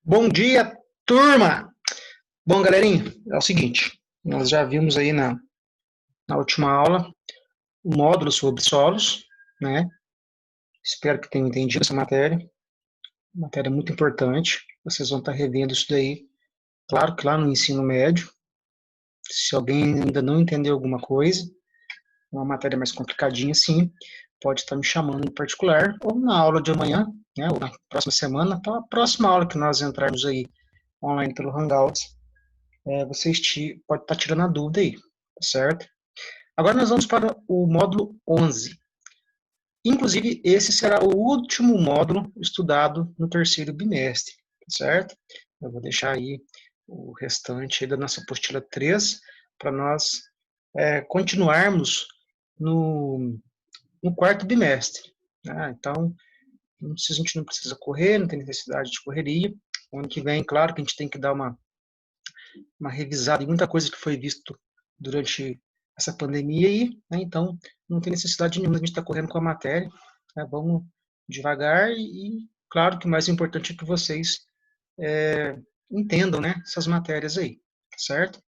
Bom dia, turma! Bom, galerinha, é o seguinte, nós já vimos aí na última aula o módulo sobre solos, né? Espero que tenham entendido essa matéria muito importante, vocês vão estar revendo isso daí, claro que lá no ensino médio, se alguém ainda não entendeu alguma coisa, uma matéria mais complicadinha assim, pode estar me chamando em particular, ou na aula de amanhã, né, ou na próxima semana, então a próxima aula que nós entrarmos aí online pelo Hangouts, vocês podem estar tirando a dúvida aí, tá certo? Agora nós vamos para o módulo 11. Inclusive, esse será o último módulo estudado no terceiro bimestre, tá certo? Eu vou deixar aí o restante aí da nossa apostila 3 para nós continuarmos no quarto bimestre. Né? Então, a gente não precisa correr, não tem necessidade de correria. O ano que vem, claro que a gente tem que dar uma revisada em muita coisa que foi visto durante essa pandemia aí, né? Então não tem necessidade nenhuma de a gente estar correndo com a matéria, né? Vamos devagar claro que o mais importante é que vocês entendam, né, essas matérias aí, certo?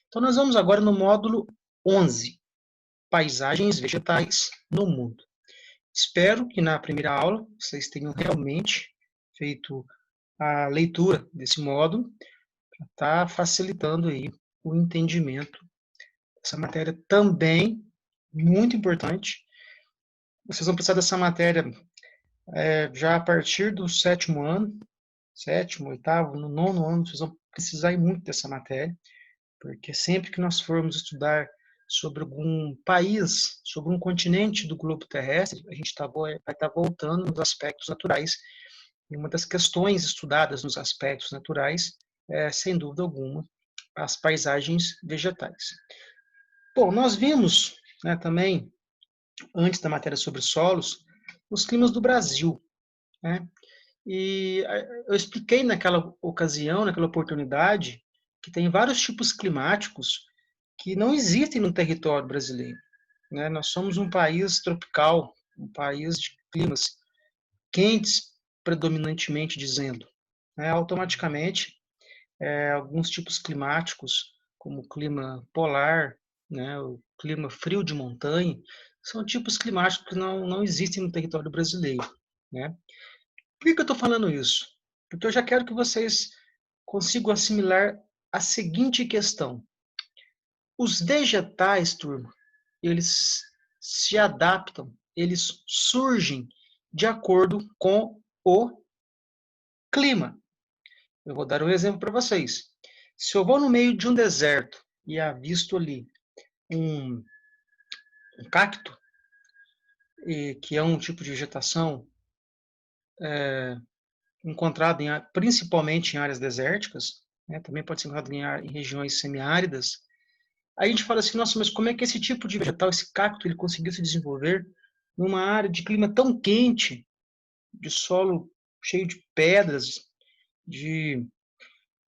Então nós vamos agora no módulo 11, paisagens vegetais no mundo. Espero que na primeira aula vocês tenham realmente feito a leitura desse módulo, está facilitando aí o entendimento dessa matéria também, muito importante. Vocês vão precisar dessa matéria já a partir do sétimo ano, sétimo, oitavo, no nono ano, vocês vão precisar muito dessa matéria, porque sempre que nós formos estudar sobre algum país, sobre um continente do globo terrestre, a gente vai estar voltando nos aspectos naturais. E uma das questões estudadas nos aspectos naturais sem dúvida alguma, as paisagens vegetais. Bom, nós vimos, né, também, antes da matéria sobre solos, os climas do Brasil, né? E eu expliquei naquela ocasião, naquela oportunidade, que tem vários tipos climáticos que não existem no território brasileiro, né? Nós somos um país tropical, um país de climas quentes, predominantemente dizendo, né? Automaticamente, alguns tipos climáticos, como o clima polar, né, o clima frio de montanha, são tipos climáticos que não existem no território brasileiro. Né? Por que eu estou falando isso? Porque eu já quero que vocês consigam assimilar a seguinte questão. Os vegetais, turma, eles se adaptam, eles surgem de acordo com o clima. Eu vou dar um exemplo para vocês. Se eu vou no meio de um deserto e avisto ali um cacto, que é um tipo de vegetação encontrado principalmente em áreas desérticas, né, também pode ser encontrado em regiões semiáridas, aí a gente fala assim, nossa, mas como é que esse tipo de vegetal, esse cacto, ele conseguiu se desenvolver numa área de clima tão quente, de solo cheio de pedras, de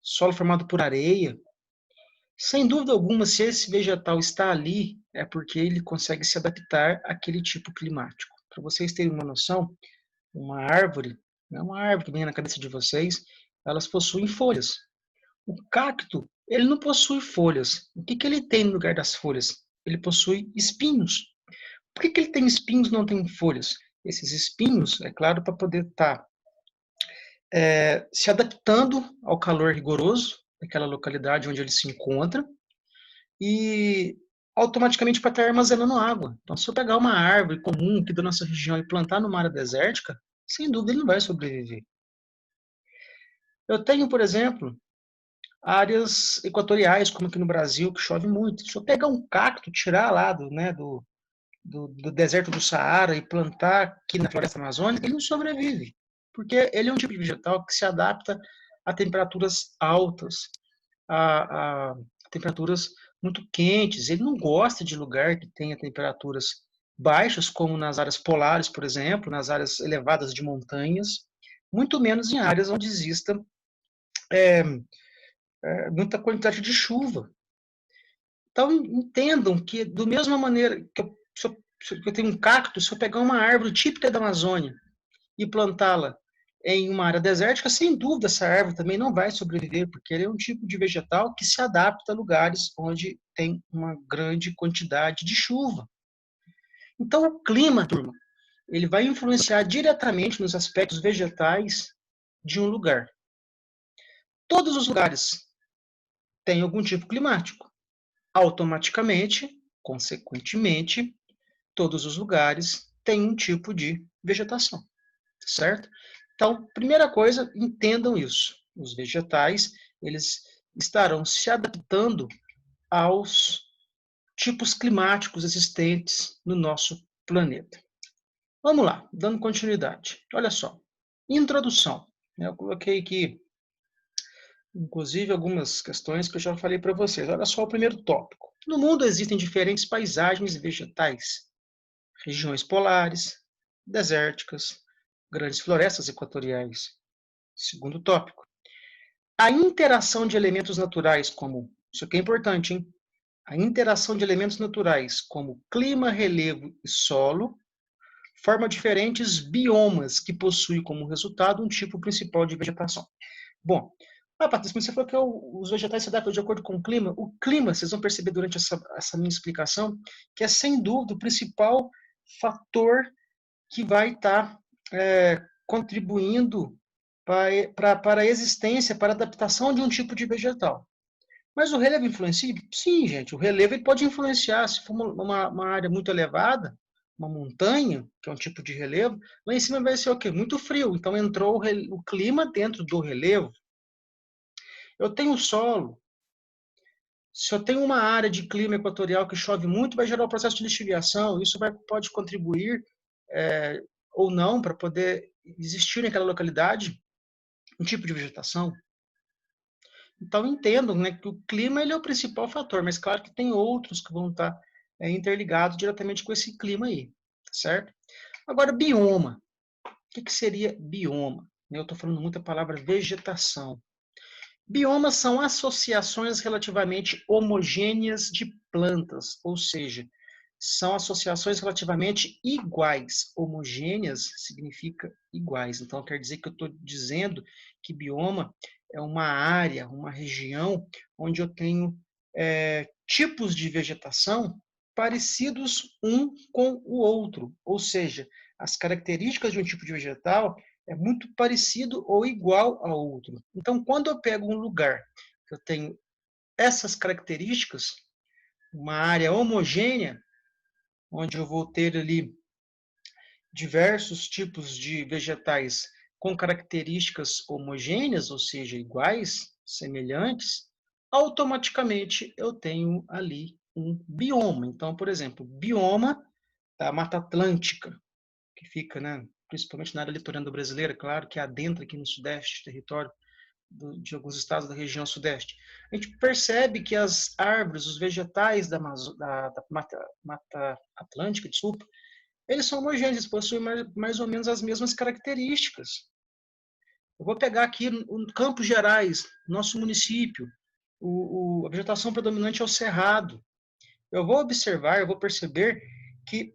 solo formado por areia? Sem dúvida alguma, se esse vegetal está ali, é porque ele consegue se adaptar àquele tipo climático. Para vocês terem uma noção, uma árvore, né, uma árvore que vem na cabeça de vocês, elas possuem folhas. O cacto, ele não possui folhas. O que ele tem no lugar das folhas? Ele possui espinhos. Por que ele tem espinhos e não tem folhas? Esses espinhos, é claro, para poder estar se adaptando ao calor rigoroso daquela localidade onde ele se encontra, e automaticamente para estar armazenando água. Então, se eu pegar uma árvore comum aqui da nossa região e plantar numa área desértica, sem dúvida ele não vai sobreviver. Eu tenho, por exemplo, áreas equatoriais, como aqui no Brasil, que chove muito. Se eu pegar um cacto, tirar lá do deserto do Saara e plantar aqui na floresta amazônica, ele não sobrevive, porque ele é um tipo de vegetal que se adapta a temperaturas altas, a temperaturas muito quentes. Ele não gosta de lugar que tenha temperaturas baixas, como nas áreas polares, por exemplo, nas áreas elevadas de montanhas, muito menos em áreas onde exista muita quantidade de chuva. Então, entendam que, da mesma maneira que se eu tenho um cacto, se eu pegar uma árvore típica da Amazônia e plantá-la em uma área desértica, sem dúvida, essa árvore também não vai sobreviver, porque ele é um tipo de vegetal que se adapta a lugares onde tem uma grande quantidade de chuva. Então, o clima, turma, ele vai influenciar diretamente nos aspectos vegetais de um lugar. Todos os lugares têm algum tipo climático. Automaticamente, consequentemente, todos os lugares têm um tipo de vegetação, certo? Então, primeira coisa, entendam isso. Os vegetais, eles estarão se adaptando aos tipos climáticos existentes no nosso planeta. Vamos lá, dando continuidade. Olha só, introdução. Eu coloquei aqui, inclusive, algumas questões que eu já falei para vocês. Olha só o primeiro tópico. No mundo existem diferentes paisagens vegetais, regiões polares, desérticas, grandes florestas equatoriais. Segundo tópico. A interação de elementos naturais como, isso aqui é importante, hein? A interação de elementos naturais como clima, relevo e solo forma diferentes biomas que possuem como resultado um tipo principal de vegetação. Bom, Patrícia, você falou que os vegetais se adaptam de acordo com o clima. O clima, vocês vão perceber durante essa minha explicação, que é sem dúvida o principal fator que vai estar contribuindo para a existência, para a adaptação de um tipo de vegetal. Mas o relevo influencia? Sim, gente, o relevo ele pode influenciar. Se for uma área muito elevada, uma montanha, que é um tipo de relevo, lá em cima vai ser o quê? Muito frio. Então entrou o clima dentro do relevo. Eu tenho solo. Se eu tenho uma área de clima equatorial que chove muito, vai gerar o processo de lixiviação. Isso pode contribuir ou não para poder existir naquela localidade um tipo de vegetação. Então, entendam, né, que o clima ele é o principal fator, mas claro que tem outros que vão estar interligados diretamente com esse clima aí, certo? Agora, bioma. O que seria bioma? Eu estou falando muito a palavra vegetação. Biomas são associações relativamente homogêneas de plantas, ou seja, são associações relativamente iguais. Homogêneas significa iguais. Então, quer dizer que eu estou dizendo que bioma é uma área, uma região onde eu tenho tipos de vegetação parecidos um com o outro. Ou seja, as características de um tipo de vegetal é muito parecido ou igual ao outro. Então, quando eu pego um lugar que eu tenho essas características, uma área homogênea, onde eu vou ter ali diversos tipos de vegetais com características homogêneas, ou seja, iguais, semelhantes, automaticamente eu tenho ali um bioma. Então, por exemplo, bioma da Mata Atlântica, que fica, né, principalmente na área litorânea brasileira, claro, que adentra aqui no Sudeste, território de alguns estados da região Sudeste. A gente percebe que as árvores, os vegetais da Mata Atlântica, desculpa, eles são homogêneos, possuem mais ou menos as mesmas características. Eu vou pegar aqui no Campos Gerais, nosso município, a vegetação predominante é o cerrado. Eu vou observar, eu vou perceber que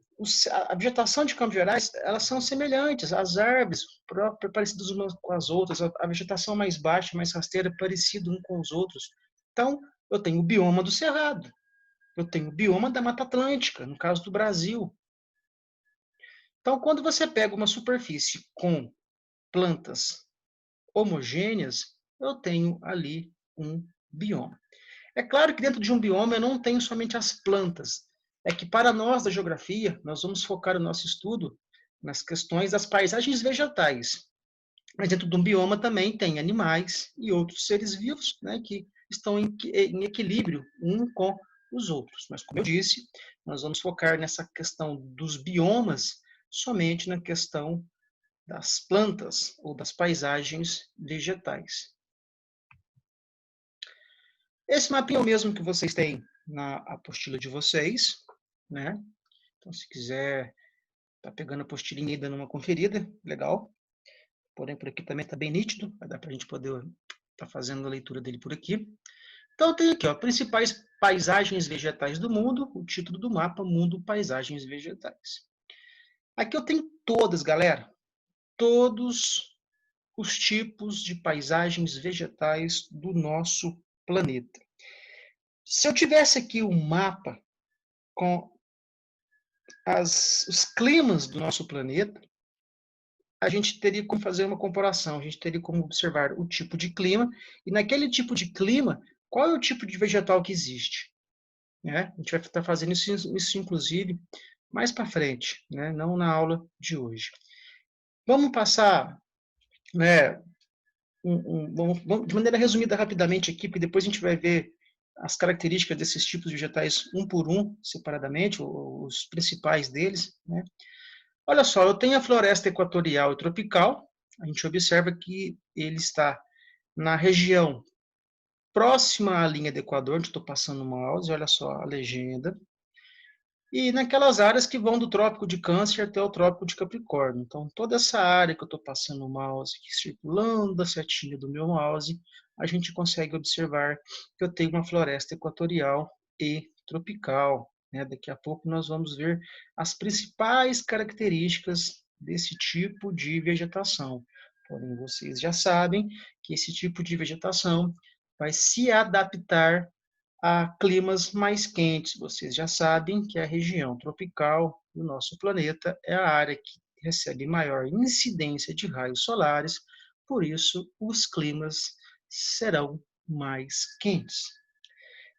a vegetação de Campos Gerais, elas são semelhantes, as árvores parecidas umas com as outras, a vegetação mais baixa, mais rasteira, parecida um com os outros. Então, eu tenho o bioma do cerrado, eu tenho o bioma da Mata Atlântica, no caso do Brasil. Então, quando você pega uma superfície com plantas homogêneas, eu tenho ali um bioma. É claro que dentro de um bioma eu não tenho somente as plantas. É que para nós da geografia, nós vamos focar o nosso estudo nas questões das paisagens vegetais. Mas dentro de um bioma também tem animais e outros seres vivos, né, que estão em equilíbrio um com os outros. Mas, como eu disse, nós vamos focar nessa questão dos biomas somente na questão das plantas ou das paisagens vegetais. Esse mapinha é o mesmo que vocês têm na apostila de vocês, né? Então, se quiser, tá pegando a apostilinha e dando uma conferida, legal. Porém, por aqui também está bem nítido, vai dar para a gente poder estar fazendo a leitura dele por aqui. Então, tem aqui, ó, principais paisagens vegetais do mundo, o título do mapa, Mundo Paisagens Vegetais. Aqui eu tenho todas, galera, todos os tipos de paisagens vegetais do nosso planeta. Se eu tivesse aqui um mapa com os climas do nosso planeta, a gente teria como fazer uma comparação, a gente teria como observar o tipo de clima, e naquele tipo de clima, qual é o tipo de vegetal que existe, né? A gente vai estar fazendo isso inclusive, mais para frente, né? Não na aula de hoje. Vamos passar, né, vamos, de maneira resumida rapidamente aqui, porque depois a gente vai ver as características desses tipos de vegetais um por um, separadamente, os principais deles, né? Olha só, eu tenho a floresta equatorial e tropical. A gente observa que ele está na região próxima à linha do Equador, onde estou passando o mouse, olha só a legenda. E naquelas áreas que vão do Trópico de Câncer até o Trópico de Capricórnio. Então, toda essa área que eu estou passando o mouse, aqui, circulando a setinha do meu mouse, a gente consegue observar que eu tenho uma floresta equatorial e tropical, né? Daqui a pouco nós vamos ver as principais características desse tipo de vegetação. Porém, vocês já sabem que esse tipo de vegetação vai se adaptar a climas mais quentes. Vocês já sabem que a região tropical do nosso planeta é a área que recebe maior incidência de raios solares, por isso os climas serão mais quentes.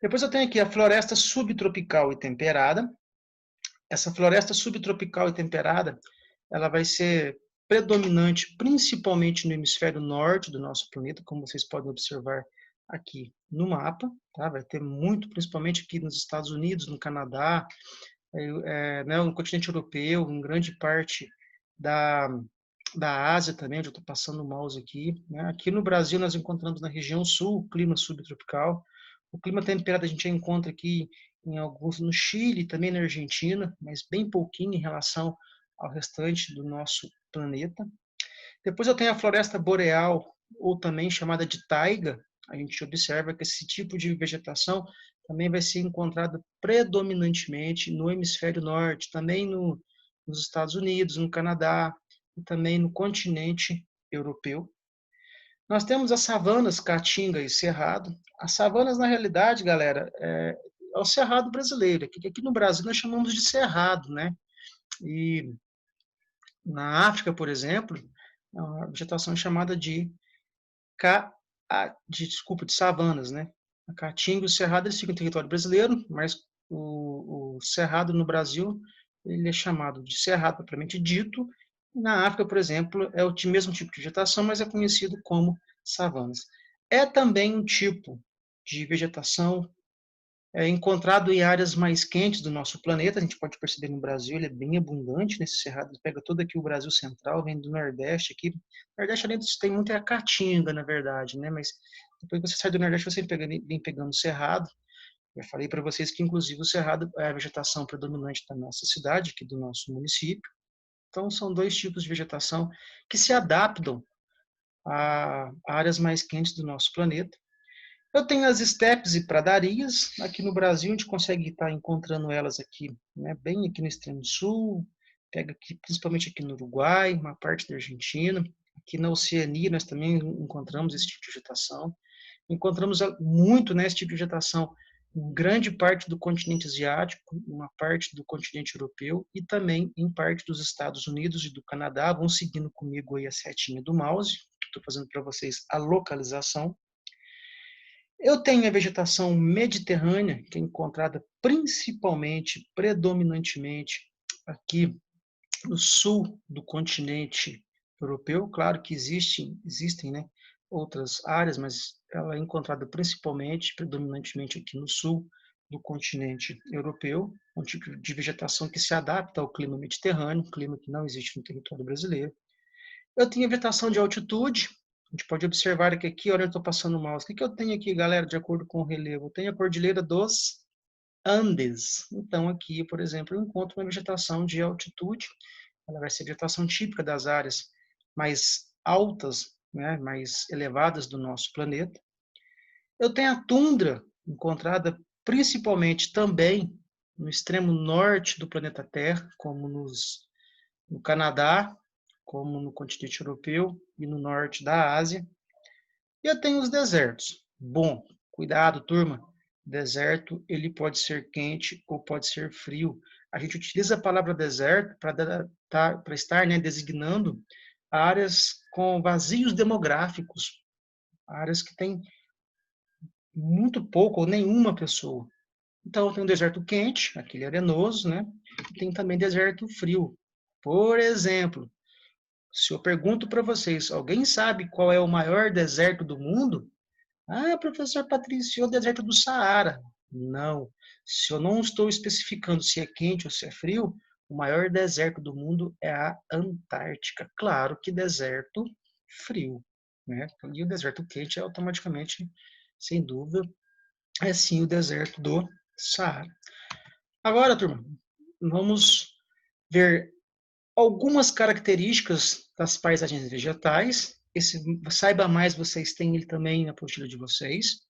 Depois eu tenho aqui a floresta subtropical e temperada. Essa floresta subtropical e temperada, ela vai ser predominante principalmente no hemisfério norte do nosso planeta, como vocês podem observar aqui no mapa, tá? Vai ter muito, principalmente aqui nos Estados Unidos, no Canadá, né, no continente europeu, em grande parte da, da Ásia também, onde eu estou passando o mouse aqui, né? Aqui no Brasil nós encontramos na região sul o clima subtropical. O clima temperado a gente já encontra aqui em alguns no Chile, também na Argentina, mas bem pouquinho em relação ao restante do nosso planeta. Depois eu tenho a floresta boreal, ou também chamada de taiga. A gente observa que esse tipo de vegetação também vai ser encontrada predominantemente no hemisfério norte, também nos Estados Unidos, no Canadá e também no continente europeu. Nós temos as savanas, caatinga e cerrado. As savanas, na realidade, galera, é o cerrado brasileiro, que aqui no Brasil nós chamamos de cerrado, né? E na África, por exemplo, é uma vegetação chamada de de savanas, né? A caatinga e o cerrado eles ficam em território brasileiro, mas o cerrado no Brasil ele é chamado de cerrado propriamente dito. Na África, por exemplo, é o mesmo tipo de vegetação, mas é conhecido como savanas. É também um tipo de vegetação encontrado em áreas mais quentes do nosso planeta. A gente pode perceber no Brasil, ele é bem abundante nesse cerrado. Ele pega todo aqui o Brasil central, vem do Nordeste aqui. O Nordeste além disso tem muita caatinga, na verdade, né? Mas depois que você sai do Nordeste, você vem pegando o cerrado. Eu falei para vocês que, inclusive, o cerrado é a vegetação predominante da nossa cidade, aqui do nosso município. Então, são dois tipos de vegetação que se adaptam a áreas mais quentes do nosso planeta. Eu tenho as estepes e pradarias. Aqui no Brasil, a gente consegue estar encontrando elas aqui, né, bem aqui no extremo sul, pega aqui, principalmente aqui no Uruguai, uma parte da Argentina. Aqui na Oceania, nós também encontramos esse tipo de vegetação. Encontramos muito, né, esse tipo de vegetação em grande parte do continente asiático, uma parte do continente europeu e também em parte dos Estados Unidos e do Canadá. Vão seguindo comigo aí a setinha do mouse. Estou fazendo para vocês a localização. Eu tenho a vegetação mediterrânea, que é encontrada principalmente, predominantemente, aqui no sul do continente europeu. Claro que existem, né, outras áreas, mas ela é encontrada principalmente, predominantemente aqui no sul do continente europeu, um tipo de vegetação que se adapta ao clima mediterrâneo, um clima que não existe no território brasileiro. Eu tenho a vegetação de altitude. A gente pode observar que aqui, olha, eu estou passando o mouse. O que eu tenho aqui, galera, de acordo com o relevo? Eu tenho a Cordilheira dos Andes. Então, aqui, por exemplo, eu encontro uma vegetação de altitude. Ela vai ser a vegetação típica das áreas mais altas, né, mais elevadas do nosso planeta. Eu tenho a tundra, encontrada principalmente também no extremo norte do planeta Terra, como no Canadá, como no continente europeu e no norte da Ásia. E eu tenho os desertos. Bom, cuidado, turma. Deserto, ele pode ser quente ou pode ser frio. A gente utiliza a palavra deserto para estar, né, designando áreas com vazios demográficos, áreas que têm muito pouco ou nenhuma pessoa. Então, tem um deserto quente, aquele arenoso, né? E tem também deserto frio. Por exemplo, se eu pergunto para vocês, alguém sabe qual é o maior deserto do mundo? Ah, professor Patrício, é o deserto do Saara. Não. Se eu não estou especificando se é quente ou se é frio, o maior deserto do mundo é a Antártica. Claro que deserto frio, né? E o deserto quente é automaticamente, sem dúvida, é sim o deserto do Saara. Agora, turma, vamos ver algumas características das paisagens vegetais. Esse Saiba Mais, vocês têm ele também na apostila de vocês.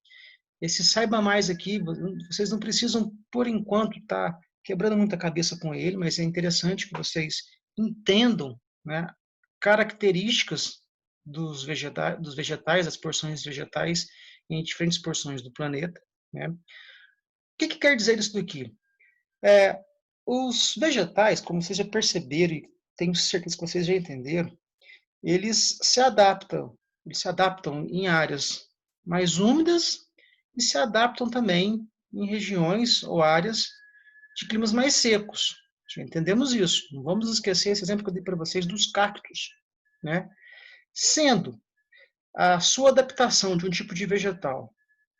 Esse Saiba Mais aqui, vocês não precisam, por enquanto, estar quebrando muita cabeça com ele, mas é interessante que vocês entendam, né, características dos vegetais, das porções vegetais em diferentes porções do planeta. Né? O que quer dizer isso daqui? Os vegetais, como vocês já perceberam e tenho certeza que vocês já entenderam, eles se adaptam. Eles se adaptam em áreas mais úmidas e se adaptam também em regiões ou áreas de climas mais secos. Já entendemos isso. Não vamos esquecer esse exemplo que eu dei para vocês dos cactos, né? Sendo a sua adaptação de um tipo de vegetal,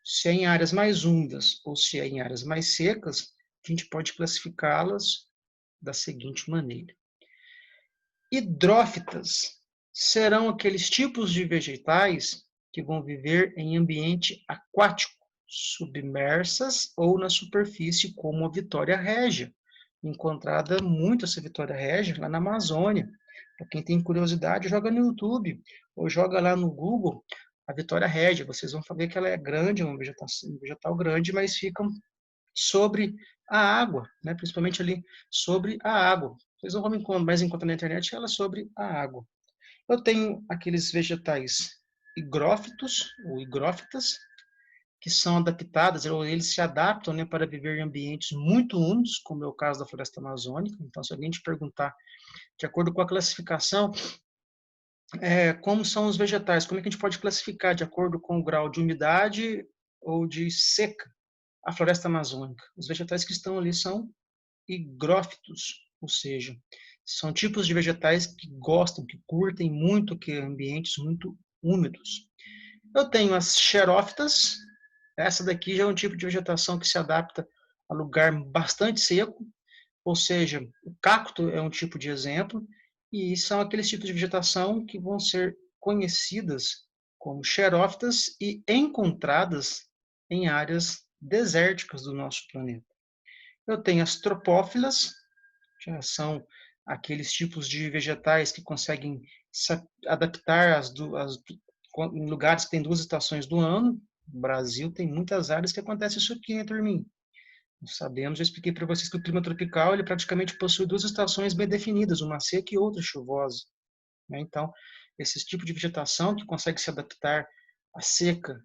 se é em áreas mais úmidas ou se é em áreas mais secas, a gente pode classificá-las da seguinte maneira. Hidrófitas serão aqueles tipos de vegetais que vão viver em ambiente aquático, submersas ou na superfície, como a Vitória régia, encontrada muito essa Vitória régia lá na Amazônia. Para quem tem curiosidade, joga no YouTube ou joga lá no Google a Vitória régia. Vocês vão ver que ela é grande, é um vegetal grande, mas ficam sobre a água, né? Principalmente ali sobre a água. Vocês não vão mais encontrar na internet ela sobre a água. Eu tenho aqueles vegetais higrófitos ou higrófitas, que são adaptadas, ou eles se adaptam, né, para viver em ambientes muito úmidos, como é o caso da floresta amazônica. Então, se alguém te perguntar, de acordo com a classificação, como são os vegetais, como é que a gente pode classificar de acordo com o grau de umidade ou de seca a floresta amazônica? Os vegetais que estão ali são higrófitos, ou seja, são tipos de vegetais que gostam, que curtem muito que ambientes muito úmidos. Eu tenho as xerófitas. Essa daqui já é um tipo de vegetação que se adapta a lugar bastante seco, ou seja, o cacto é um tipo de exemplo, e são aqueles tipos de vegetação que vão ser conhecidas como xerófitas e encontradas em áreas desérticas do nosso planeta. Eu tenho as tropófilas, já são aqueles tipos de vegetais que conseguem se adaptar em lugares que têm 2 estações do ano. No Brasil tem muitas áreas que acontece isso aqui, né, turminha? Nós sabemos, já expliquei para vocês que o clima tropical ele praticamente possui 2 estações bem definidas, uma seca e outra chuvosa. Né? Então, esse tipo de vegetação que consegue se adaptar à seca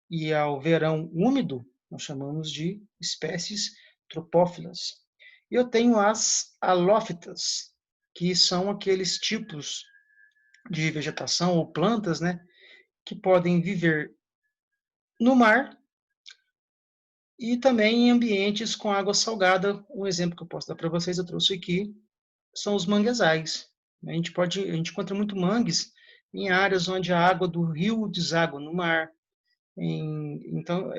e ao verão úmido, nós chamamos de espécies tropófilas. E eu tenho as halófitas, que são aqueles tipos de vegetação ou plantas, né, que podem viver no mar e também em ambientes com água salgada. Um exemplo que eu posso dar para vocês, eu trouxe aqui, são os manguezais. A gente encontra muito mangues em áreas onde a água do rio deságua no mar. Então,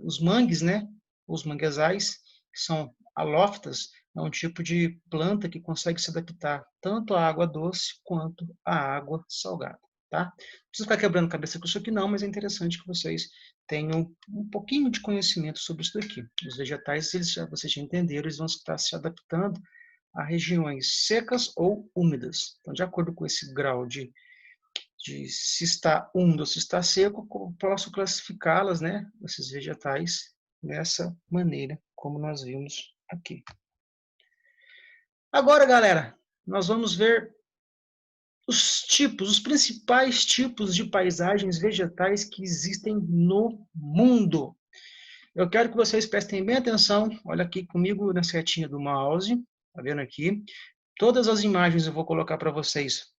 os mangues, né, os manguezais, que são halófitas, é um tipo de planta que consegue se adaptar tanto à água doce quanto à água salgada, tá? Não precisa ficar quebrando cabeça com isso aqui não, mas é interessante que vocês tenham um pouquinho de conhecimento sobre isso daqui. Os vegetais, vocês já entenderam, eles vão estar se adaptando a regiões secas ou úmidas. Então, de acordo com esse grau de se está úmido ou se está seco, posso classificá-las, né, esses vegetais, dessa maneira, como nós vimos aqui. Agora, galera, nós vamos ver os principais tipos de paisagens vegetais que existem no mundo. Eu quero que vocês prestem bem atenção. Olha aqui comigo na setinha do mouse. Tá vendo aqui? Todas as imagens eu vou colocar para vocês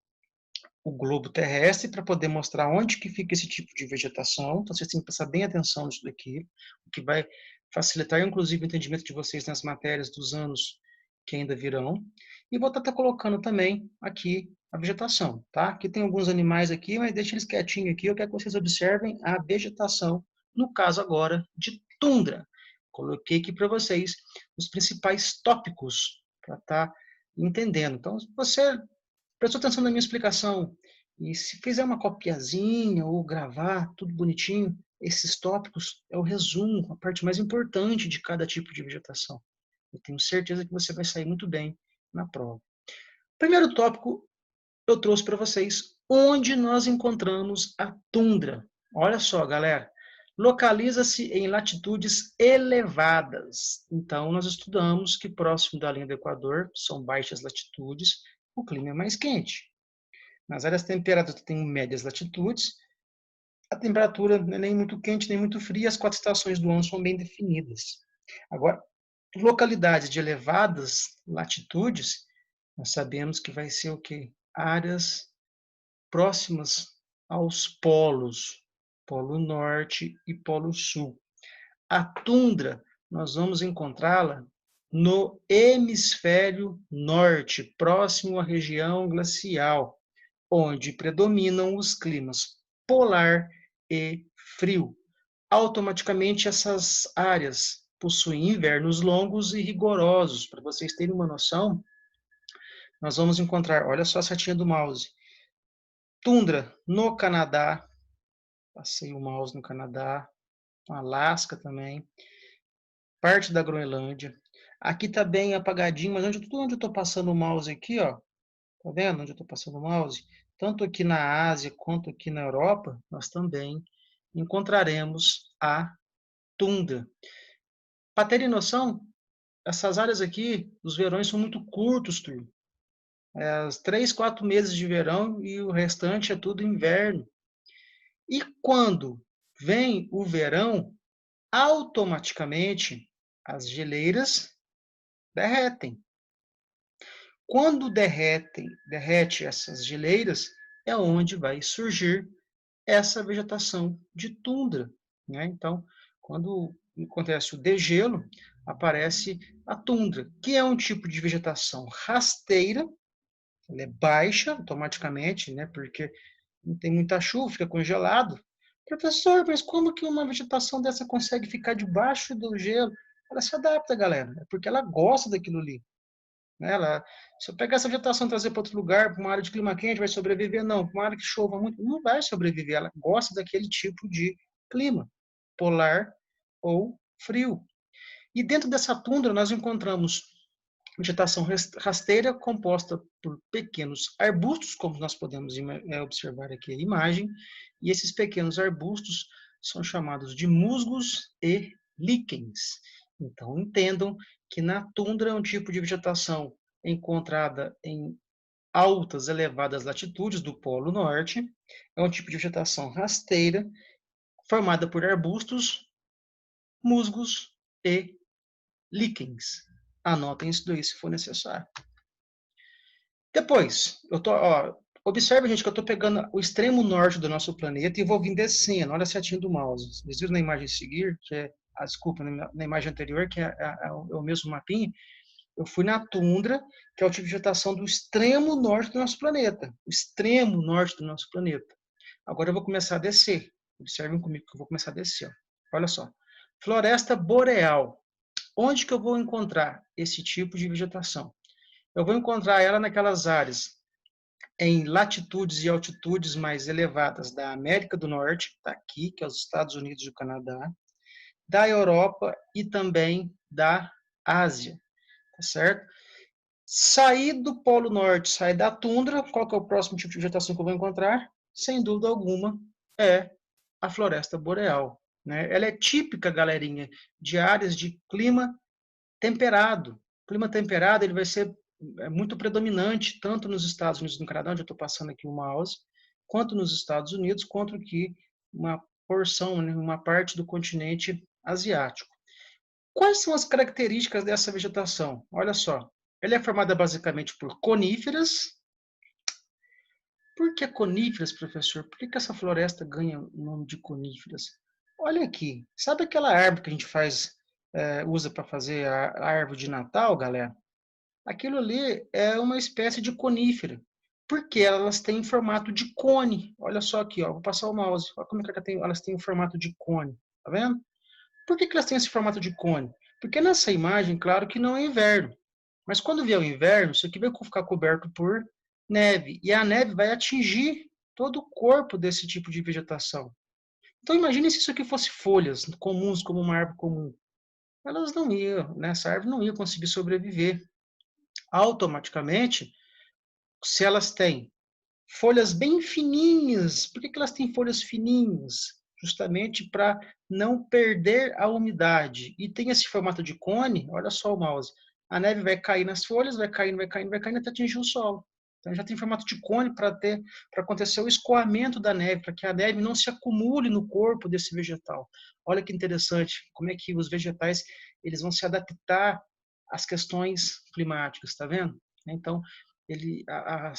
o globo terrestre para poder mostrar onde que fica esse tipo de vegetação. Então, vocês têm que prestar bem atenção nisso daqui, o que vai facilitar, inclusive, o entendimento de vocês nas matérias dos anos que ainda virão. E vou estar colocando também aqui a vegetação, tá? Aqui tem alguns animais aqui, mas deixa eles quietinhos aqui. Eu quero que vocês observem a vegetação, no caso agora, de tundra. Coloquei aqui para vocês os principais tópicos para estar entendendo. Então, se você prestou atenção na minha explicação e se fizer uma copiazinha ou gravar tudo bonitinho, esses tópicos é o resumo, a parte mais importante de cada tipo de vegetação. Eu tenho certeza que você vai sair muito bem na prova. Primeiro tópico, eu trouxe para vocês onde nós encontramos a tundra. Olha só, galera, localiza-se em latitudes elevadas. Então, nós estudamos que próximo da linha do Equador são baixas latitudes, o clima é mais quente. Nas áreas temperadas, tem médias latitudes, a temperatura não é nem muito quente, nem muito fria, as 4 estações do ano são bem definidas. Agora, localidades de elevadas latitudes, nós sabemos que vai ser o quê? Áreas próximas aos polos, Polo Norte e Polo Sul. A tundra, nós vamos encontrá-la no hemisfério norte, próximo à região glacial, onde predominam os climas polar e frio. Automaticamente, essas áreas possuem invernos longos e rigorosos. Para vocês terem uma noção, nós vamos encontrar, olha só a setinha do mouse, tundra no Canadá, passei o mouse no Canadá, no Alasca também, parte da Groenlândia. Aqui está bem apagadinho, mas tudo onde eu estou passando o mouse aqui, ó, tá vendo onde eu estou passando o mouse? Tanto aqui na Ásia quanto aqui na Europa, nós também encontraremos a tundra. Para terem noção, essas áreas aqui, os verões são muito curtos, turma. É, 3, 4 meses de verão e o restante é tudo inverno. E quando vem o verão, automaticamente as geleiras derretem. Quando derrete essas geleiras, é onde vai surgir essa vegetação de tundra, né? Então, quando acontece o degelo, aparece a tundra, que é um tipo de vegetação rasteira, ela é baixa automaticamente, né? Porque não tem muita chuva, fica congelado. Professor, mas como que uma vegetação dessa consegue ficar debaixo do gelo? Ela se adapta, galera, é porque ela gosta daquilo ali. Né? Se eu pegar essa vegetação e trazer para outro lugar, para uma área de clima quente, vai sobreviver? Não. Para uma área que chova muito, não vai sobreviver. Ela gosta daquele tipo de clima, polar ou frio. E dentro dessa tundra, nós encontramos vegetação rasteira composta por pequenos arbustos, como nós podemos observar aqui a imagem, e esses pequenos arbustos são chamados de musgos e líquens. Então, entendam que na tundra é um tipo de vegetação encontrada em altas, elevadas latitudes do Polo Norte, é um tipo de vegetação rasteira, formada por arbustos, musgos e líquens. Anotem isso daí se for necessário. Depois, observe, gente, que eu estou pegando o extremo norte do nosso planeta e vou vir descendo. Olha a setinha do mouse. Vocês viram na imagem a seguir, que é, desculpa, na imagem anterior, que é o mesmo mapinha. Eu fui na tundra, que é o tipo de vegetação do extremo norte do nosso planeta. O extremo norte do nosso planeta. Agora eu vou começar a descer. Observem comigo que eu vou começar a descer. Ó. Olha só. Floresta boreal. Onde que eu vou encontrar esse tipo de vegetação? Eu vou encontrar ela naquelas áreas em latitudes e altitudes mais elevadas da América do Norte, tá aqui, que é os Estados Unidos e o Canadá, da Europa e também da Ásia, tá certo? Sair do Polo Norte, sair da tundra, qual que é o próximo tipo de vegetação que eu vou encontrar? Sem dúvida alguma, é a floresta boreal. Né? Ela é típica, galerinha, de áreas de clima temperado. O clima temperado ele vai ser é muito predominante, tanto nos Estados Unidos e no Canadá, onde eu estou passando aqui o mouse, quanto nos Estados Unidos, quanto aqui uma porção, né, uma parte do continente asiático. Quais são as características dessa vegetação? Olha só, ela é formada basicamente por coníferas. Por que coníferas, professor? Por que essa floresta ganha o nome de coníferas? Olha aqui, sabe aquela árvore que a gente usa para fazer a árvore de Natal, galera? Aquilo ali é uma espécie de conífera, porque elas têm formato de cone. Olha só aqui, ó, vou passar o mouse. Olha como é que elas têm o formato de cone, tá vendo? Por que elas têm esse formato de cone? Porque nessa imagem, claro que não é inverno. Mas quando vier o inverno, isso aqui vai ficar coberto por neve. E a neve vai atingir todo o corpo desse tipo de vegetação. Então imagine se isso aqui fosse folhas comuns, como uma árvore comum. Elas não iam, né? Essa árvore não ia conseguir sobreviver. Automaticamente, se elas têm folhas bem fininhas, por que elas têm folhas fininhas? Justamente para não perder a umidade. E tem esse formato de cone, olha só o mouse. A neve vai cair nas folhas, vai caindo, vai caindo, vai caindo até atingir o solo. Então já tem formato de cone para acontecer o escoamento da neve, para que a neve não se acumule no corpo desse vegetal. Olha que interessante, como é que os vegetais eles vão se adaptar às questões climáticas, está vendo? Então, a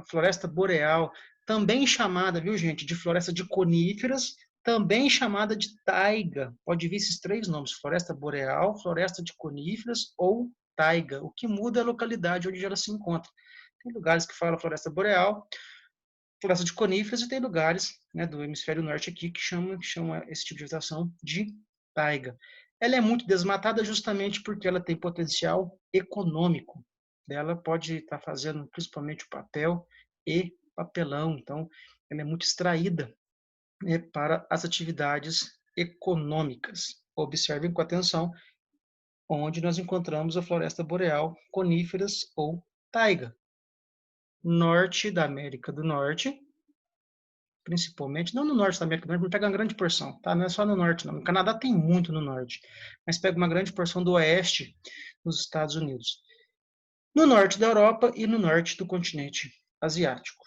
floresta boreal, também chamada, viu, gente, de floresta de coníferas, também chamada de taiga. Pode vir esses três nomes: floresta boreal, floresta de coníferas ou taiga. O que muda é a localidade onde ela se encontra. Tem lugares que falam floresta boreal, floresta de coníferas, e tem lugares, né, do hemisfério norte aqui que chama esse tipo de vegetação de taiga. Ela é muito desmatada justamente porque ela tem potencial econômico. Ela pode estar fazendo principalmente o papel e papelão, então ela é muito extraída, né, para as atividades econômicas. Observem com atenção onde nós encontramos a floresta boreal, coníferas ou taiga. Norte da América do Norte, principalmente, não no norte da América do Norte, pega uma grande porção, tá? Não é só no norte, não. No Canadá tem muito no norte, mas pega uma grande porção do oeste dos Estados Unidos. No norte da Europa e no norte do continente asiático.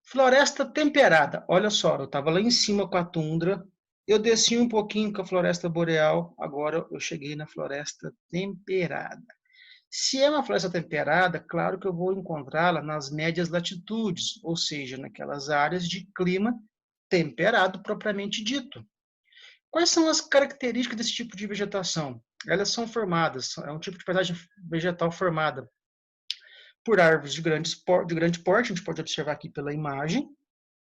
Floresta temperada. Olha só, eu estava lá em cima com a tundra, eu desci um pouquinho com a floresta boreal, agora eu cheguei na floresta temperada. Se é uma floresta temperada, claro que eu vou encontrá-la nas médias latitudes, ou seja, naquelas áreas de clima temperado propriamente dito. Quais são as características desse tipo de vegetação? Elas são formadas, é um tipo de paisagem vegetal formada por árvores de grande porte, a gente pode observar aqui pela imagem,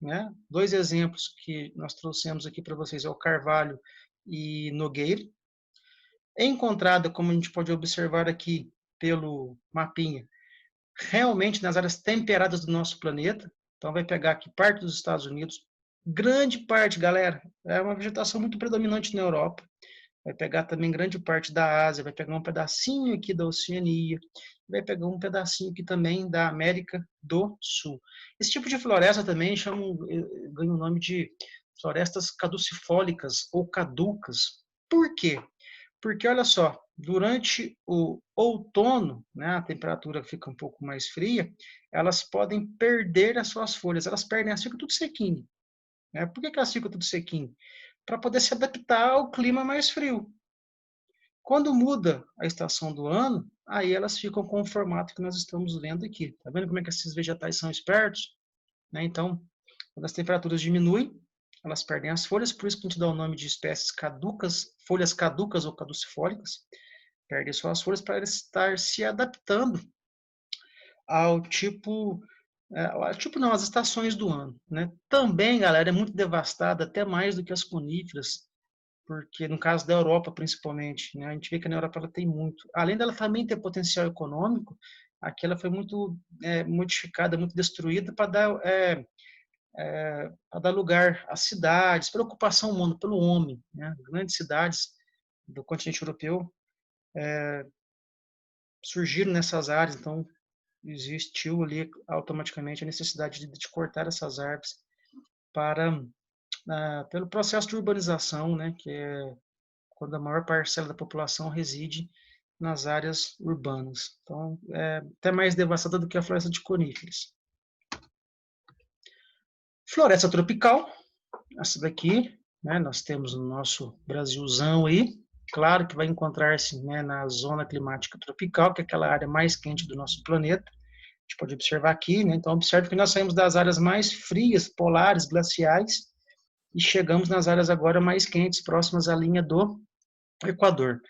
né? Dois exemplos que nós trouxemos aqui para vocês é o carvalho e nogueira. É encontrada, como a gente pode observar aqui pelo mapinha, realmente nas áreas temperadas do nosso planeta. Então vai pegar aqui parte dos Estados Unidos, grande parte, galera, é uma vegetação muito predominante na Europa. Vai pegar também grande parte da Ásia, vai pegar um pedacinho aqui da Oceania, vai pegar um pedacinho aqui também da América do Sul. Esse tipo de floresta também ganha o nome de florestas caducifólicas ou caducas. Por quê? Porque, olha só, durante o outono, né, a temperatura fica um pouco mais fria, elas podem perder as suas folhas, elas perdem, elas ficam tudo sequinho. Né? Por que elas ficam tudo sequinho? Para poder se adaptar ao clima mais frio. Quando muda a estação do ano, aí elas ficam com o formato que nós estamos vendo aqui. Tá vendo como é que esses vegetais são espertos? Né? Então, quando as temperaturas diminuem, elas perdem as folhas, por isso que a gente dá o nome de espécies caducas, folhas caducas ou caducifólicas, perdem suas folhas para estar se adaptando ao tipo não, às estações do ano, né? Também, galera, é muito devastada, até mais do que as coníferas, porque no caso da Europa, principalmente, né, a gente vê que na Europa ela tem muito. Além dela também ter potencial econômico, aqui ela foi muito modificada, muito destruída para dar lugar às cidades, pela ocupação humana, pelo homem. Né? Grandes cidades do continente europeu surgiram nessas áreas, então existiu ali automaticamente a necessidade de cortar essas árvores pelo processo de urbanização, né, que é quando a maior parcela da população reside nas áreas urbanas. Então, é até mais devastada do que a floresta de coníferas. Floresta tropical, essa daqui, né, nós temos no nosso Brasilzão aí, claro que vai encontrar-se, né, na zona climática tropical, que é aquela área mais quente do nosso planeta. A gente pode observar aqui, né, então observe que nós saímos das áreas mais frias, polares, glaciais, e chegamos nas áreas agora mais quentes, próximas à linha do Equador.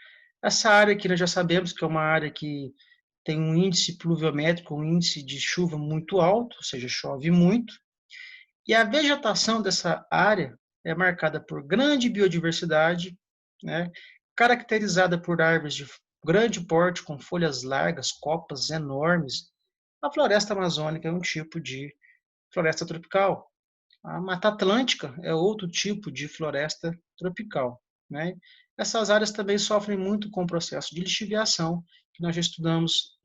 Essa área aqui nós já sabemos que é uma área que tem um índice pluviométrico, um índice de chuva muito alto, ou seja, chove muito, e a vegetação dessa área é marcada por grande biodiversidade, né, caracterizada por árvores de grande porte, com folhas largas, copas enormes. A floresta amazônica é um tipo de floresta tropical. A Mata Atlântica é outro tipo de floresta tropical, né? Essas áreas também sofrem muito com o processo de lixiviação, que nós já estudamos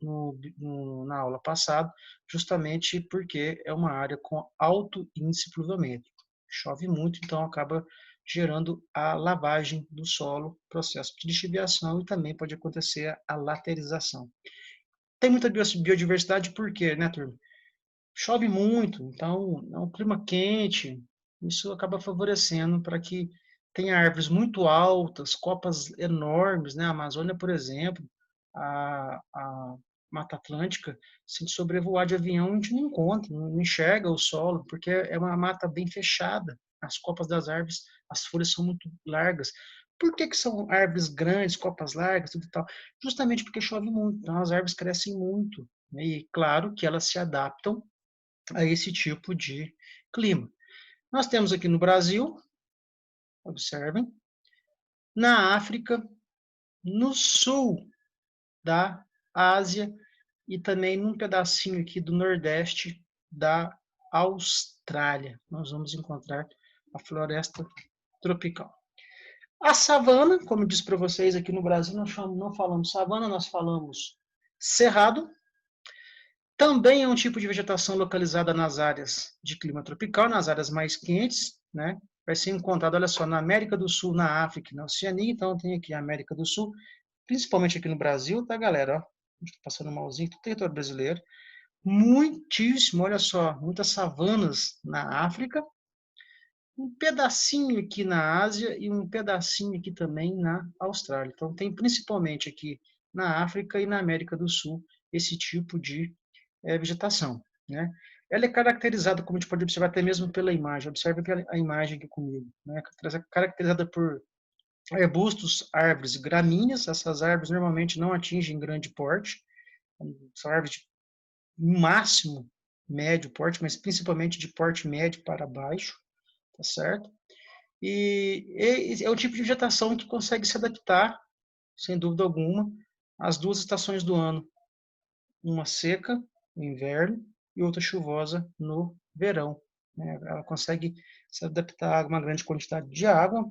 na aula passada, justamente porque é uma área com alto índice pluviométrico. Chove muito, então acaba gerando a lavagem do solo, processo de lixiviação, e também pode acontecer a laterização. Tem muita biodiversidade por quê, né, turma? Chove muito, então é um clima quente, isso acaba favorecendo para que tenha árvores muito altas, copas enormes, né? A Amazônia, por exemplo, a Mata Atlântica, se a gente sobrevoar de avião, a gente não encontra, não enxerga o solo, porque é uma mata bem fechada. As copas das árvores, as folhas são muito largas. Por que que são árvores grandes, copas largas, tudo e tal? Justamente porque chove muito, então as árvores crescem muito, né? E claro que elas se adaptam a esse tipo de clima. Nós temos aqui no Brasil, observem, na África, no sul da Ásia e também num pedacinho aqui do Nordeste da Austrália. Nós vamos encontrar a floresta tropical. A savana, como eu disse para vocês, aqui no Brasil nós não falamos savana, nós falamos cerrado. Também é um tipo de vegetação localizada nas áreas de clima tropical, nas áreas mais quentes, né? Vai ser encontrado, olha só, na América do Sul, na África e na Oceania. Então, tem aqui a América do Sul, principalmente aqui no Brasil, tá, galera? Ó, passando um malzinho, do território brasileiro. Muitíssimo, olha só, muitas savanas na África, um pedacinho aqui na Ásia e um pedacinho aqui também na Austrália. Então, tem principalmente aqui na África e na América do Sul esse tipo de vegetação, né? Ela é caracterizada, como a gente pode observar até mesmo pela imagem. Observe a imagem aqui comigo, né? Caracterizada por arbustos, árvores e gramíneas. Essas árvores normalmente não atingem grande porte, são árvores de máximo médio porte, mas principalmente de porte médio para baixo, tá certo? E é o tipo de vegetação que consegue se adaptar, sem dúvida alguma, às duas estações do ano, uma seca no inverno e outra chuvosa no verão, né? Ela consegue se adaptar a uma grande quantidade de água,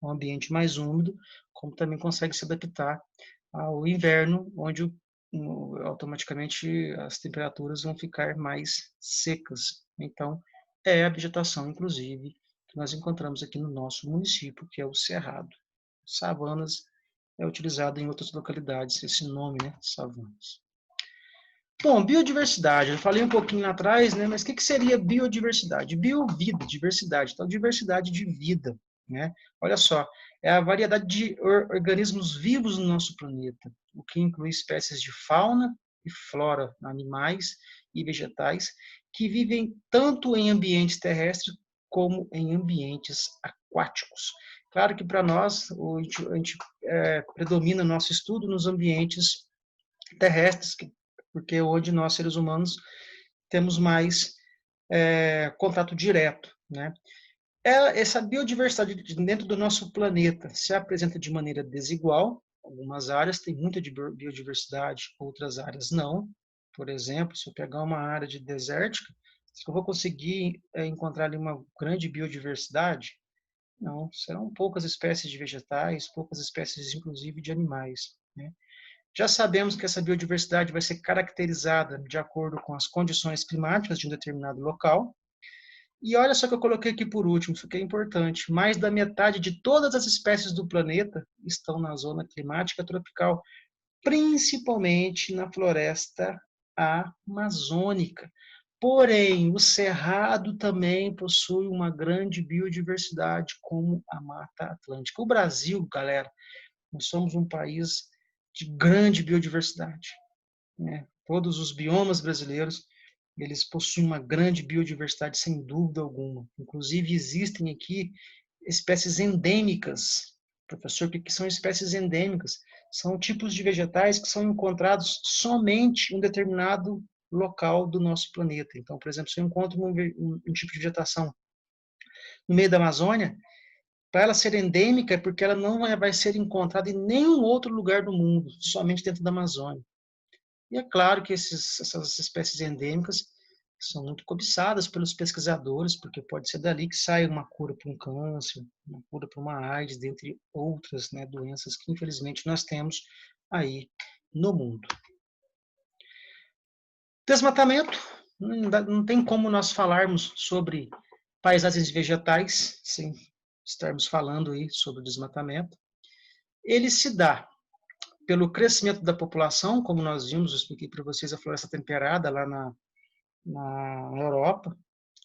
um ambiente mais úmido, como também consegue se adaptar ao inverno, onde automaticamente as temperaturas vão ficar mais secas. Então, é a vegetação, inclusive, que nós encontramos aqui no nosso município, que é o Cerrado. Savanas é utilizado em outras localidades, esse nome, né? Savanas. Bom, biodiversidade, eu falei um pouquinho lá atrás, né, mas o que seria biodiversidade? Biovida, diversidade, então diversidade de vida, né? Olha só, é a variedade de organismos vivos no nosso planeta, o que inclui espécies de fauna e flora, animais e vegetais, que vivem tanto em ambientes terrestres como em ambientes aquáticos. Claro que para nós, a gente predomina nosso estudo nos ambientes terrestres, porque hoje nós, seres humanos, temos mais contato direto, né? Essa biodiversidade dentro do nosso planeta se apresenta de maneira desigual. Algumas áreas têm muita biodiversidade, outras áreas não. Por exemplo, se eu pegar uma área de desértica, eu vou conseguir encontrar ali uma grande biodiversidade? Não, serão poucas espécies de vegetais, poucas espécies, inclusive, de animais, né? Já sabemos que essa biodiversidade vai ser caracterizada de acordo com as condições climáticas de um determinado local. E olha só que eu coloquei aqui por último, isso aqui é importante. Mais da metade de todas as espécies do planeta estão na zona climática tropical. principalmente na floresta amazônica. Porém, o Cerrado também possui uma grande biodiversidade, como a Mata Atlântica. O Brasil, galera, nós somos um país de grande biodiversidade, né? Todos os biomas brasileiros, eles possuem uma grande biodiversidade, sem dúvida alguma. Inclusive, existem aqui espécies endêmicas. Professor, o que são espécies endêmicas? São tipos de vegetais que são encontrados somente em um determinado local do nosso planeta. Então, por exemplo, se eu encontro um tipo de vegetação no meio da Amazônia, para ela ser endêmica é porque ela não vai ser encontrada em nenhum outro lugar do mundo, somente dentro da Amazônia. E é claro que essas espécies endêmicas são muito cobiçadas pelos pesquisadores, porque pode ser dali que sai uma cura para um câncer, uma cura para uma AIDS, dentre outras, né, doenças que infelizmente nós temos aí no mundo. Desmatamento, não tem como nós falarmos sobre paisagens vegetais sem estarmos falando aí sobre desmatamento. Ele se dá pelo crescimento da população, como nós vimos, eu expliquei para vocês a floresta temperada lá na Europa.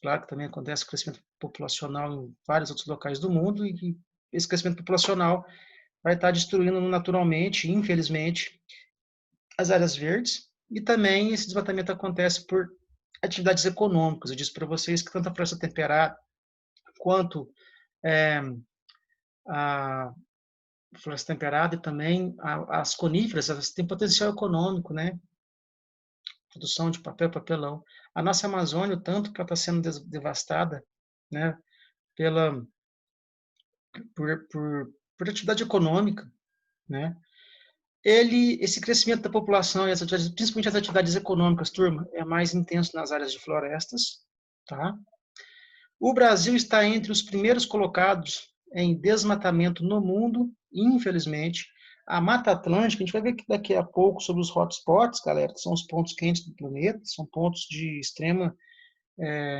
Claro que também acontece crescimento populacional em vários outros locais do mundo, e esse crescimento populacional vai estar destruindo naturalmente, infelizmente, as áreas verdes, e também esse desmatamento acontece por atividades econômicas. Eu disse para vocês que tanto a floresta temperada quanto a floresta temperada e também as coníferas, elas têm potencial econômico, né? Produção de papel, papelão. A nossa Amazônia, tanto que ela está sendo devastada, né, por atividade econômica, né? Esse crescimento da população, principalmente as atividades econômicas, turma, é mais intenso nas áreas de florestas, tá? O Brasil está entre os primeiros colocados em desmatamento no mundo, infelizmente. A Mata Atlântica, a gente vai ver daqui a pouco sobre os hotspots, galera, que são os pontos quentes do planeta, são pontos de extrema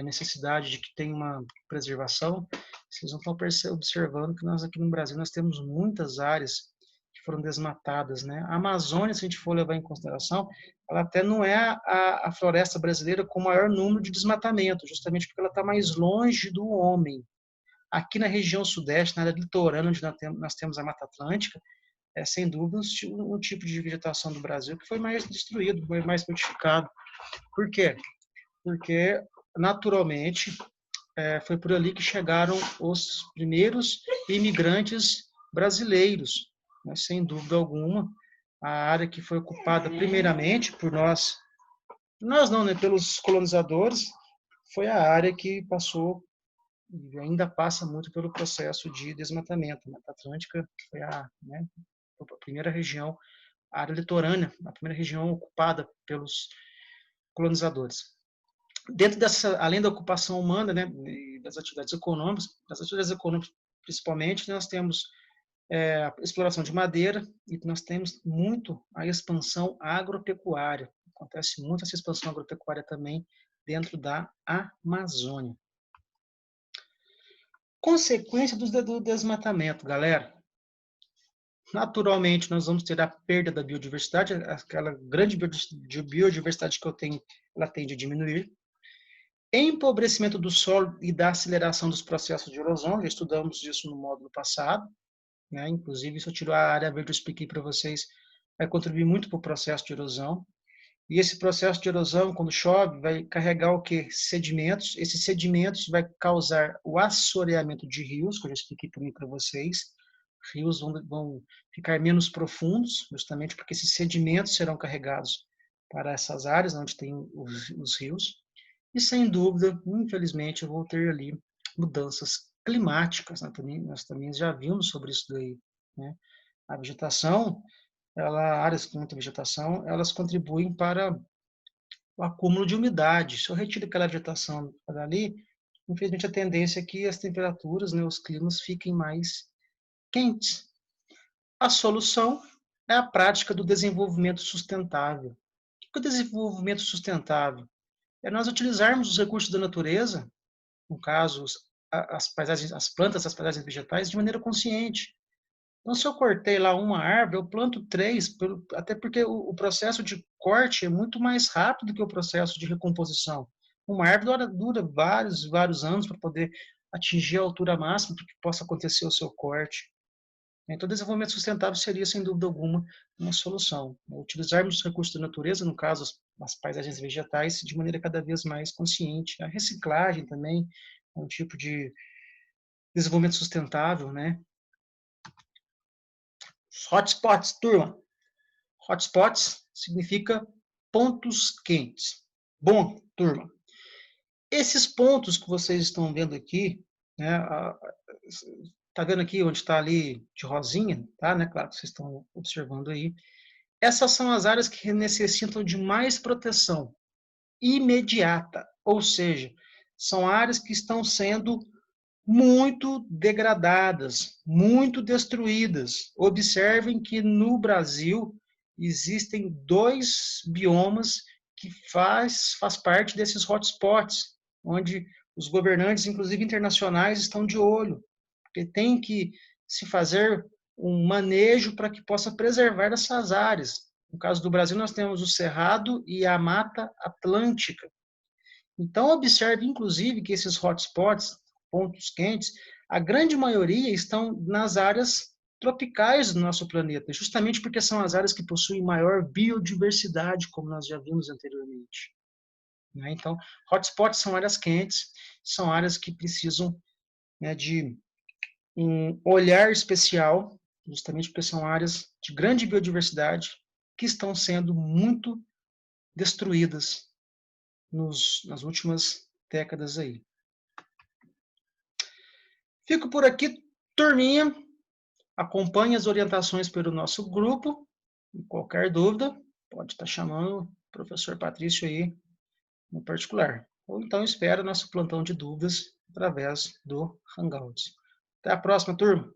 necessidade de que tenha uma preservação. Vocês vão estar observando que nós aqui no Brasil nós temos muitas áreas que foram desmatadas, né? A Amazônia, se a gente for levar em consideração, ela até não é a floresta brasileira com o maior número de desmatamento, justamente porque ela está mais longe do homem. Aqui na região sudeste, na área litorânea, onde nós temos a Mata Atlântica, sem dúvida um tipo de vegetação do Brasil que foi mais destruído, foi mais modificado. Por quê? Porque, naturalmente, foi por ali que chegaram os primeiros imigrantes brasileiros, né? Sem dúvida alguma. A área que foi ocupada primeiramente por nós não, né, pelos colonizadores, foi a área que passou e ainda passa muito pelo processo de desmatamento. A Mata Atlântica foi né, a primeira região, a área litorânea, a primeira região ocupada pelos colonizadores. Dentro dessa, além da ocupação humana, né, das atividades econômicas, principalmente, nós temos a exploração de madeira e nós temos muito a expansão agropecuária. Acontece muito essa expansão agropecuária também dentro da Amazônia. Consequência do desmatamento, galera. Naturalmente, nós vamos ter a perda da biodiversidade, aquela grande biodiversidade que eu tenho, ela tende a diminuir. Empobrecimento do solo e da aceleração dos processos de erosão, já estudamos isso no módulo passado, né? Inclusive, se eu tirar a área verde, eu expliquei para vocês, vai contribuir muito para o processo de erosão. E esse processo de erosão, quando chove, vai carregar o quê? Sedimentos. Esses sedimentos vai causar o assoreamento de rios, que eu já expliquei também para vocês. Rios vão ficar menos profundos, justamente porque esses sedimentos serão carregados para essas áreas onde tem os rios. E, sem dúvida, infelizmente, eu vou ter ali mudanças climáticas, né? Nós também já vimos sobre isso daí, né? A vegetação, áreas com muita vegetação, elas contribuem para o acúmulo de umidade. Se eu retiro aquela vegetação dali, infelizmente a tendência é que as temperaturas, né, os climas fiquem mais quentes. A solução é a prática do desenvolvimento sustentável. O que é o desenvolvimento sustentável? É nós utilizarmos os recursos da natureza, no caso, as paisagens, as plantas, as paisagens vegetais, de maneira consciente. Então, se eu cortei lá uma árvore, eu planto 3, até porque o processo de corte é muito mais rápido que o processo de recomposição. Uma árvore dura vários anos para poder atingir a altura máxima para que possa acontecer o seu corte. Então, o desenvolvimento sustentável seria, sem dúvida alguma, uma solução. Utilizarmos os recursos da natureza, no caso, as paisagens vegetais, de maneira cada vez mais consciente. A reciclagem também é um tipo de desenvolvimento sustentável, né? Os hotspots, turma. Hotspots significa pontos quentes. Bom, turma, esses pontos que vocês estão vendo aqui, né, tá vendo aqui onde está ali de rosinha, tá, né, claro que vocês estão observando aí, essas são as áreas que necessitam de mais proteção imediata, ou seja, são áreas que estão sendo muito degradadas, muito destruídas. Observem que no Brasil existem 2 biomas que faz parte desses hotspots, onde os governantes, inclusive internacionais, estão de olho, porque tem que se fazer um manejo para que possa preservar essas áreas. No caso do Brasil, nós temos o Cerrado e a Mata Atlântica. Então, observe, inclusive, que esses hotspots, pontos quentes, a grande maioria estão nas áreas tropicais do nosso planeta, justamente porque são as áreas que possuem maior biodiversidade, como nós já vimos anteriormente. Então, hotspots são áreas quentes, são áreas que precisam, né, de um olhar especial, justamente porque são áreas de grande biodiversidade que estão sendo muito destruídas nas últimas décadas aí. Fico por aqui, turminha. Acompanhe as orientações pelo nosso grupo. E qualquer dúvida, pode estar chamando o professor Patrício aí no particular. Ou então espera nosso plantão de dúvidas através do Hangouts. Até a próxima, turma!